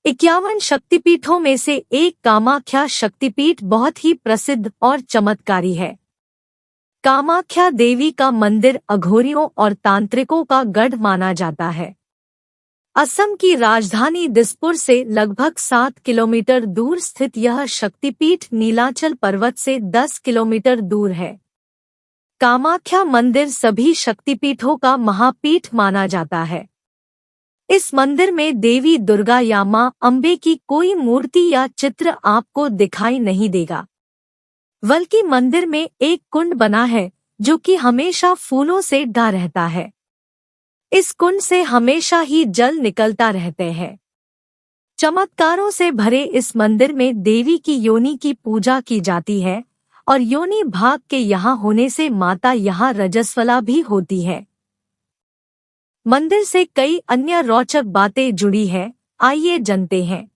51 शक्तिपीठों में से एक कामाख्या शक्तिपीठ बहुत ही प्रसिद्ध और चमत्कारी है। कामाख्या देवी का मंदिर अघोरियों और तांत्रिकों का गढ़ माना जाता है। असम की राजधानी दिसपुर से लगभग 7 किलोमीटर दूर स्थित यह शक्तिपीठ नीलाचल पर्वत से 10 किलोमीटर दूर है। कामाख्या मंदिर सभी शक्तिपीठों का महापीठ माना जाता है। इस मंदिर में देवी दुर्गा या मां अम्बे की कोई मूर्ति या चित्र आपको दिखाई नहीं देगा, बल्कि मंदिर में एक कुंड बना है जो कि हमेशा फूलों से ढका रहता है। इस कुंड से हमेशा ही जल निकलता रहते हैं। चमत्कारों से भरे इस मंदिर में देवी की योनि की पूजा की जाती है और योनि भाग के यहाँ होने से माता यहाँ रजस्वला भी होती है। मंदिर से कई अन्य रोचक बातें जुड़ी हैं, आइए जानते हैं।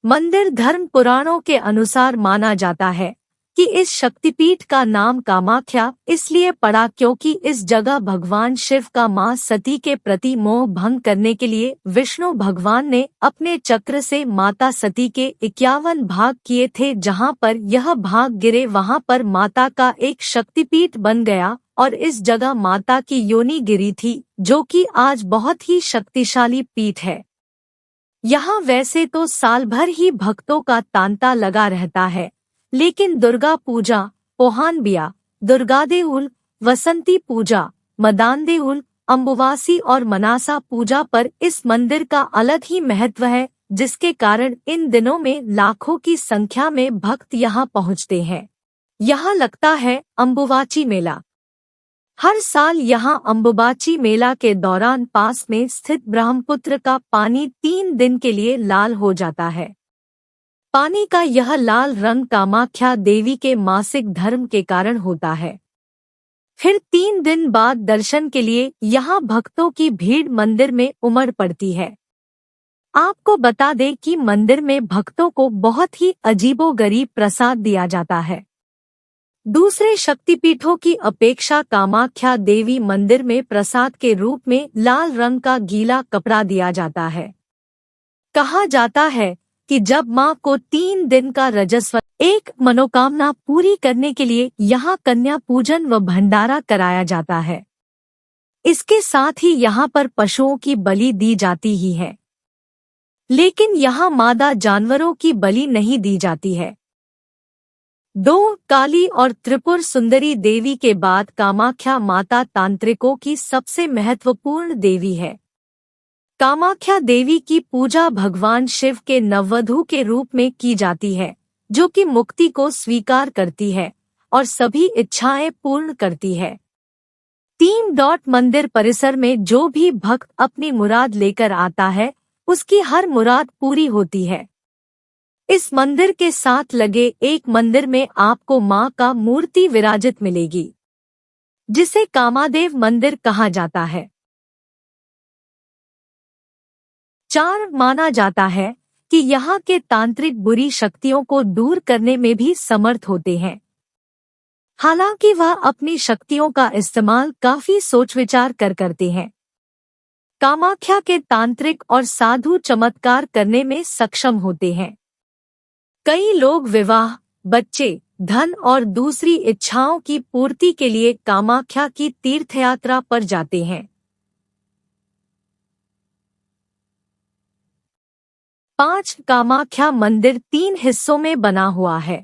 मंदिर धर्म पुराणों के अनुसार माना जाता है कि इस शक्तिपीठ का नाम कामाख्या इसलिए पड़ा क्योंकि इस जगह भगवान शिव का मां सती के प्रति मोह भंग करने के लिए विष्णु भगवान ने अपने चक्र से माता सती के 51 भाग किए थे। जहां पर यह भाग गिरे वहां पर माता का एक शक्तिपीठ बन गया और इस जगह माता की योनि गिरी थी, जो कि आज बहुत ही शक्तिशाली पीठ है। यहाँ वैसे तो साल भर ही भक्तों का तांता लगा रहता है, लेकिन दुर्गा पूजा, पोहान बिया, दुर्गादेउल, वसंती पूजा, मदानदेउल, अम्बुवासी और मनासा पूजा पर इस मंदिर का अलग ही महत्व है, जिसके कारण इन दिनों में लाखों की संख्या में भक्त यहाँ पहुँचते हैं। यहाँ लगता है अम्बुवाची मेला। हर साल यहाँ अम्बुबाची मेला के दौरान पास में स्थित ब्रह्मपुत्र का पानी 3 दिन के लिए लाल हो जाता है। पानी का यह लाल रंग कामाख्या देवी के मासिक धर्म के कारण होता है। फिर 3 दिन बाद दर्शन के लिए यहाँ भक्तों की भीड़ मंदिर में उमड़ पड़ती है। आपको बता दें कि मंदिर में भक्तों को बहुत ही अजीबोगरीब प्रसाद दिया जाता है। दूसरे शक्तिपीठों की अपेक्षा कामाख्या देवी मंदिर में प्रसाद के रूप में लाल रंग का गीला कपड़ा दिया जाता है। कहा जाता है कि जब मां को 3 दिन का रजस्व एक मनोकामना पूरी करने के लिए यहाँ कन्या पूजन व भंडारा कराया जाता है। इसके साथ ही यहाँ पर पशुओं की बलि दी जाती ही है, लेकिन यहाँ मादा जानवरों की बलि नहीं दी जाती है। 2. काली और त्रिपुर सुंदरी देवी के बाद कामाख्या माता तांत्रिकों की सबसे महत्वपूर्ण देवी है। कामाख्या देवी की पूजा भगवान शिव के नववधू के रूप में की जाती है, जो कि मुक्ति को स्वीकार करती है और सभी इच्छाएं पूर्ण करती है। 3. मंदिर परिसर में जो भी भक्त अपनी मुराद लेकर आता है, उसकी हर मुराद पूरी होती है। इस मंदिर के साथ लगे एक मंदिर में आपको मां का मूर्ति विराजित मिलेगी, जिसे कामादेव मंदिर कहा जाता है। 4. माना जाता है कि यहाँ के तांत्रिक बुरी शक्तियों को दूर करने में भी समर्थ होते हैं। हालांकि वह अपनी शक्तियों का इस्तेमाल काफी सोच विचार कर करते हैं। कामाख्या के तांत्रिक और साधु चमत्कार करने में सक्षम होते हैं। कई लोग विवाह, बच्चे, धन और दूसरी इच्छाओं की पूर्ति के लिए कामाख्या की तीर्थयात्रा पर जाते हैं। 5. कामाख्या मंदिर 3 हिस्सों में बना हुआ है।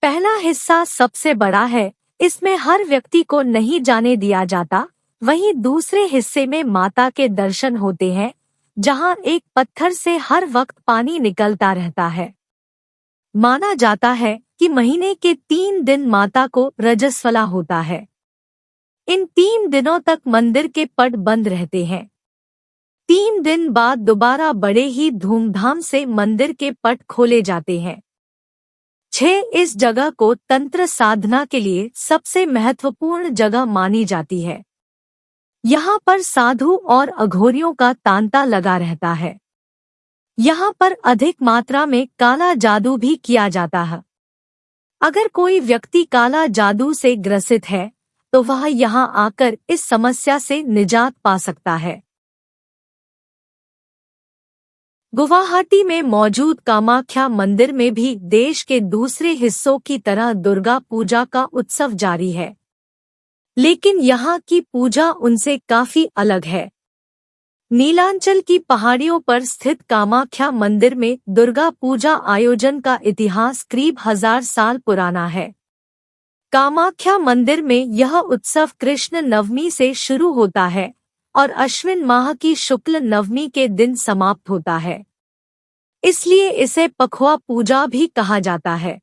पहला हिस्सा सबसे बड़ा है, इसमें हर व्यक्ति को नहीं जाने दिया जाता। वहीं दूसरे हिस्से में माता के दर्शन होते हैं, जहां एक पत्थर से हर वक्त पानी निकलता रहता है। माना जाता है कि महीने के 3 दिन माता को रजस्वला होता है। इन 3 दिनों तक मंदिर के पट बंद रहते हैं। 3 दिन बाद दोबारा बड़े ही धूमधाम से मंदिर के पट खोले जाते हैं। 6. इस जगह को तंत्र साधना के लिए सबसे महत्वपूर्ण जगह मानी जाती है। यहाँ पर साधु और अघोरियों का तांता लगा रहता है। यहाँ पर अधिक मात्रा में काला जादू भी किया जाता है। अगर कोई व्यक्ति काला जादू से ग्रसित है, तो वह यहाँ आकर इस समस्या से निजात पा सकता है। गुवाहाटी में मौजूद कामाख्या मंदिर में भी देश के दूसरे हिस्सों की तरह दुर्गा पूजा का उत्सव जारी है, लेकिन यहाँ की पूजा उनसे काफी अलग है। नीलांचल की पहाड़ियों पर स्थित कामाख्या मंदिर में दुर्गा पूजा आयोजन का इतिहास करीब 1000 साल पुराना है। कामाख्या मंदिर में यह उत्सव कृष्ण नवमी से शुरू होता है और अश्विन माह की शुक्ल नवमी के दिन समाप्त होता है, इसलिए इसे पखवा पूजा भी कहा जाता है।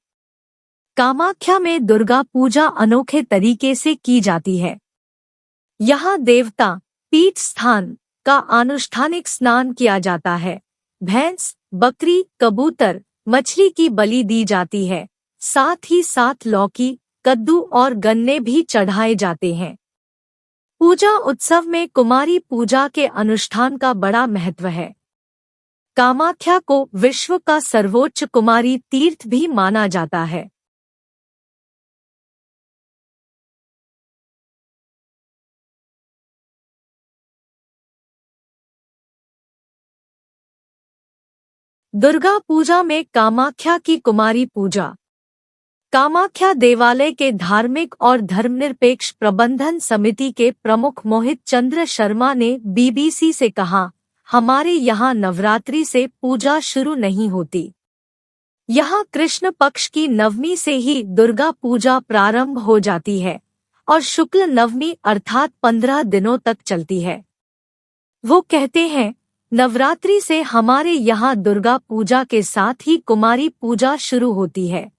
कामाख्या में दुर्गा पूजा अनोखे तरीके से की जाती है। यहाँ देवता पीठ स्थान का अनुष्ठानिक स्नान किया जाता है। भैंस, बकरी, कबूतर, मछली की बलि दी जाती है। साथ ही साथ लौकी, कद्दू और गन्ने भी चढ़ाए जाते हैं। पूजा उत्सव में कुमारी पूजा के अनुष्ठान का बड़ा महत्व है। कामाख्या को विश्व का सर्वोच्च कुमारी तीर्थ भी माना जाता है। दुर्गा पूजा में कामाख्या की कुमारी पूजा। कामाख्या देवालय के धार्मिक और धर्मनिरपेक्ष प्रबंधन समिति के प्रमुख मोहित चंद्र शर्मा ने बीबीसी से कहा, हमारे यहाँ नवरात्रि से पूजा शुरू नहीं होती। यहाँ कृष्ण पक्ष की नवमी से ही दुर्गा पूजा प्रारंभ हो जाती है और शुक्ल नवमी अर्थात 15 दिनों तक चलती है। वो कहते हैं, नवरात्रि से हमारे यहाँ दुर्गा पूजा के साथ ही कुमारी पूजा शुरू होती है।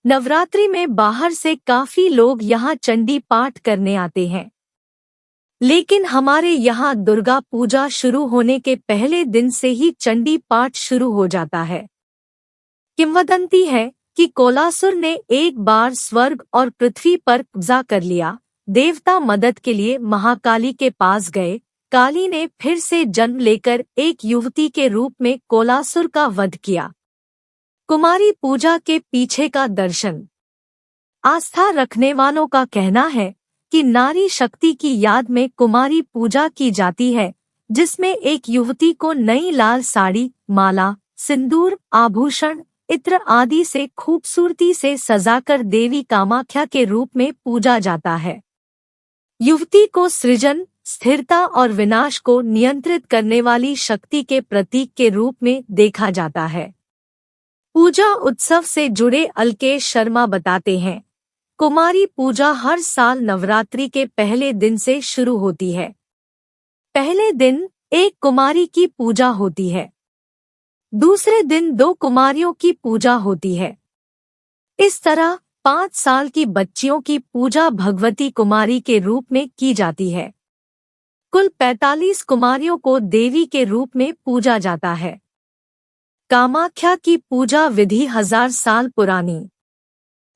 नवरात्रि में बाहर से काफी लोग यहाँ चंडी पाठ करने आते हैं, लेकिन हमारे यहाँ दुर्गा पूजा शुरू होने के पहले दिन से ही चंडी पाठ शुरू हो जाता है। किंवदंती है कि कोलासुर ने एक बार स्वर्ग और पृथ्वी पर कब्जा कर लिया। देवता मदद के लिए महाकाली के पास गए। काली ने फिर से जन्म लेकर एक युवती के रूप में कोलासुर का वध किया। कुमारी पूजा के पीछे का दर्शन। आस्था रखने वालों का कहना है कि नारी शक्ति की याद में कुमारी पूजा की जाती है, जिसमें एक युवती को नई लाल साड़ी, माला, सिंदूर, आभूषण, इत्र आदि से खूबसूरती से सजाकर देवी कामाख्या के रूप में पूजा जाता है। युवती को सृजन, स्थिरता और विनाश को नियंत्रित करने वाली शक्ति के प्रतीक के रूप में देखा जाता है। पूजा उत्सव से जुड़े अलकेश शर्मा बताते हैं, कुमारी पूजा हर साल नवरात्रि के पहले दिन से शुरू होती है। पहले दिन एक कुमारी की पूजा होती है, दूसरे दिन 2 कुमारियों की पूजा होती है। इस तरह 5 साल की बच्चियों की पूजा भगवती कुमारी के रूप में की जाती है। कुल 45 कुमारियों को देवी के रूप में पूजा जाता है। कामाख्या की पूजा विधि 1000 साल पुरानी।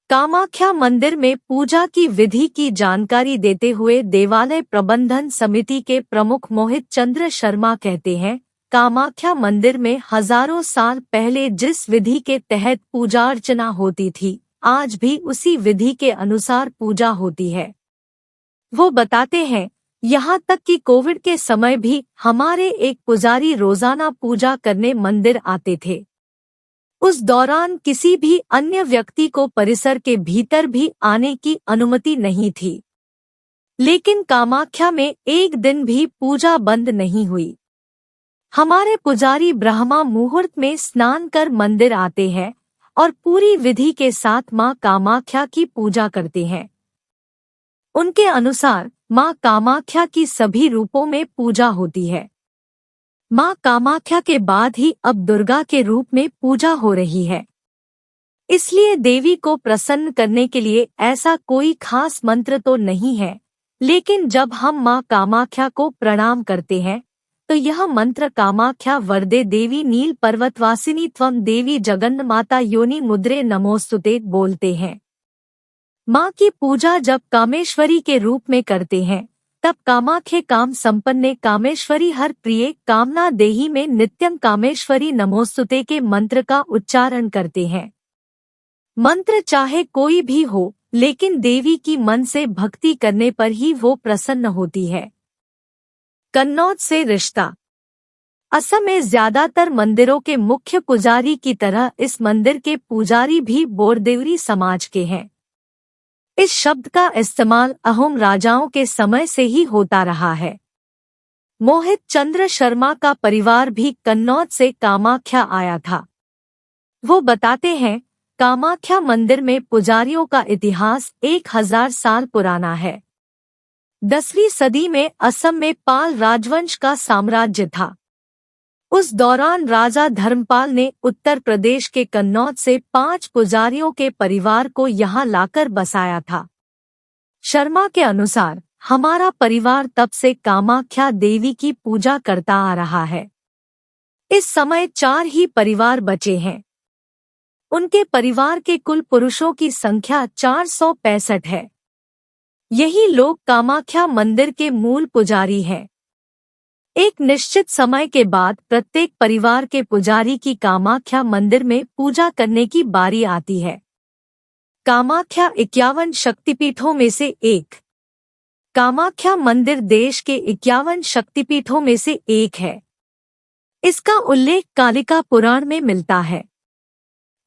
कामाख्या मंदिर में पूजा की विधि की जानकारी देते हुए देवालय प्रबंधन समिति के प्रमुख मोहित चंद्र शर्मा कहते हैं, कामाख्या मंदिर में हजारों साल पहले जिस विधि के तहत पूजा अर्चना होती थी, आज भी उसी विधि के अनुसार पूजा होती है। वो बताते हैं, यहाँ तक कि कोविड के समय भी हमारे एक पुजारी रोजाना पूजा करने मंदिर आते थे। उस दौरान किसी भी अन्य व्यक्ति को परिसर के भीतर भी आने की अनुमति नहीं थी। लेकिन कामाख्या में एक दिन भी पूजा बंद नहीं हुई। हमारे पुजारी ब्रह्मा मुहूर्त में स्नान कर मंदिर आते हैं और पूरी विधि के साथ मां कामाख्या की पूजा करते हैं। उनके अनुसार मां कामाख्या की सभी रूपों में पूजा होती है। मां कामाख्या के बाद ही अब दुर्गा के रूप में पूजा हो रही है। इसलिए देवी को प्रसन्न करने के लिए ऐसा कोई खास मंत्र तो नहीं है, लेकिन जब हम मां कामाख्या को प्रणाम करते हैं तो यह मंत्र कामाख्या वरदे देवी नील पर्वतवासिनी त्वं देवी जगन्माता योनि मुद्रे नमोस्तुते बोलते हैं। मां की पूजा जब कामेश्वरी के रूप में करते हैं तब कामाख्ये काम संपन्ने कामेश्वरी हर प्रिय कामना देही में नित्यम कामेश्वरी नमोस्तुते के मंत्र का उच्चारण करते हैं। मंत्र चाहे कोई भी हो, लेकिन देवी की मन से भक्ति करने पर ही वो प्रसन्न होती है। कन्नौज से रिश्ता। असम में ज्यादातर मंदिरों के मुख्य पुजारी की तरह इस मंदिर के पुजारी भी बोरदेवरी समाज के हैं। इस शब्द का इस्तेमाल अहोम राजाओं के समय से ही होता रहा है। मोहित चंद्र शर्मा का परिवार भी कन्नौज से कामाख्या आया था। वो बताते हैं, कामाख्या मंदिर में पुजारियों का इतिहास 1000 साल पुराना है। 10वीं सदी में असम में पाल राजवंश का साम्राज्य था। उस दौरान राजा धर्मपाल ने उत्तर प्रदेश के कन्नौज से 5 पुजारियों के परिवार को यहाँ लाकर बसाया था। शर्मा के अनुसार हमारा परिवार तब से कामाख्या देवी की पूजा करता आ रहा है। इस समय 4 ही परिवार बचे हैं। उनके परिवार के कुल पुरुषों की संख्या 465 है। यही लोग कामाख्या मंदिर के मूल पुजारी हैं। एक निश्चित समय के बाद प्रत्येक परिवार के पुजारी की कामाख्या मंदिर में पूजा करने की बारी आती है। कामाख्या 51 शक्तिपीठों में से एक। कामाख्या मंदिर देश के 51 शक्तिपीठों में से एक है। इसका उल्लेख कालिका पुराण में मिलता है।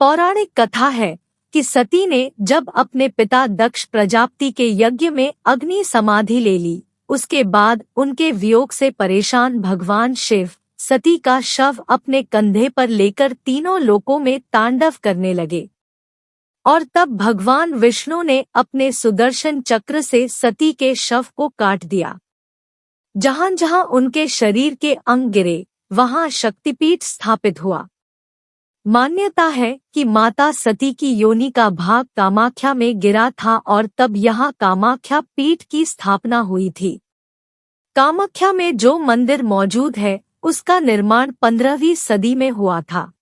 पौराणिक कथा है कि सती ने जब अपने पिता दक्ष प्रजापति के यज्ञ में अग्नि समाधि ले ली, उसके बाद उनके वियोग से परेशान भगवान शिव सती का शव अपने कंधे पर लेकर तीनों लोकों में तांडव करने लगे। और तब भगवान विष्णु ने अपने सुदर्शन चक्र से सती के शव को काट दिया। जहां जहां उनके शरीर के अंग गिरे, वहां शक्तिपीठ स्थापित हुआ। मान्यता है कि माता सती की योनि का भाग कामाख्या में गिरा था और तब यहाँ कामाख्या पीठ की स्थापना हुई थी। कामाख्या में जो मंदिर मौजूद है, उसका निर्माण 15वीं सदी में हुआ था।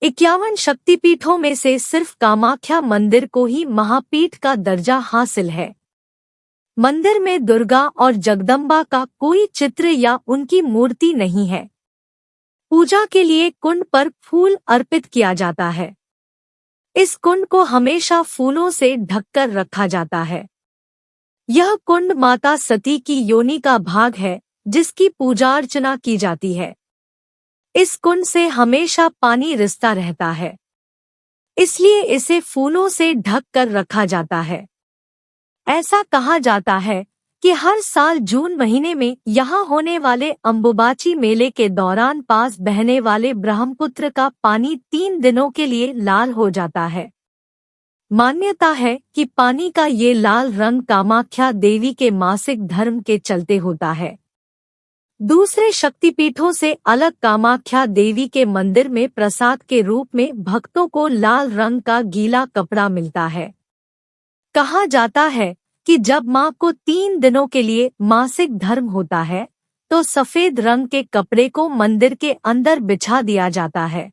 51 शक्तिपीठों में से सिर्फ कामाख्या मंदिर को ही महापीठ का दर्जा हासिल है। मंदिर में दुर्गा और जगदम्बा का कोई चित्र या उनकी मूर्ति नहीं है। पूजा के लिए कुंड पर फूल अर्पित किया जाता है। इस कुंड को हमेशा फूलों से ढककर रखा जाता है। यह कुंड माता सती की योनि का भाग है, जिसकी पूजा अर्चना की जाती है। इस कुंड से हमेशा पानी रिसता रहता है, इसलिए इसे फूलों से ढक कर रखा जाता है। ऐसा कहा जाता है कि हर साल जून महीने में यहाँ होने वाले अम्बुबाची मेले के दौरान पास बहने वाले ब्रह्मपुत्र का पानी 3 दिनों के लिए लाल हो जाता है। मान्यता है कि पानी का ये लाल रंग कामाख्या देवी के मासिक धर्म के चलते होता है। दूसरे शक्तिपीठों से अलग कामाख्या देवी के मंदिर में प्रसाद के रूप में भक्तों को लाल रंग का गीला कपड़ा मिलता है। कहा जाता है कि जब मां को 3 दिनों के लिए मासिक धर्म होता है तो सफेद रंग के कपड़े को मंदिर के अंदर बिछा दिया जाता है।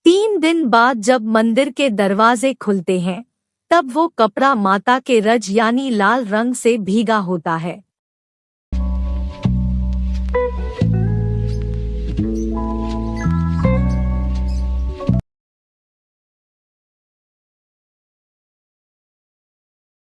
3 दिन बाद जब मंदिर के दरवाजे खुलते हैं तब वो कपड़ा माता के रज यानी लाल रंग से भीगा होता है।